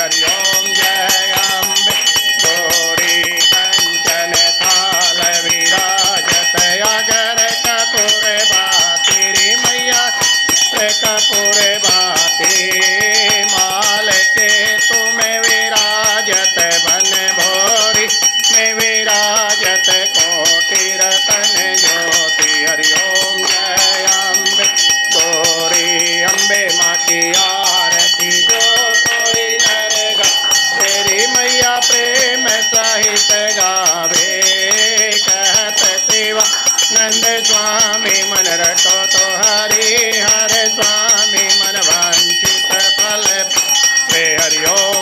हरि ओम जय अम्बे गौरी कंचन थाल विराजत अगर कपूर बाती मैया कपूर बाती माल के तुम्हें विराजत बन भोरी में विराजत कोटि रतन ज्योति हरि ओम जय अम्बे गौरी अम्बे माँ की आरती जो कोई नर गा तेरी मैया प्रेम सहित गावे कहत सेवा नंद स्वामी मन रटो तो हरि हर स्वामी मन वांछित फल पे हरि ओम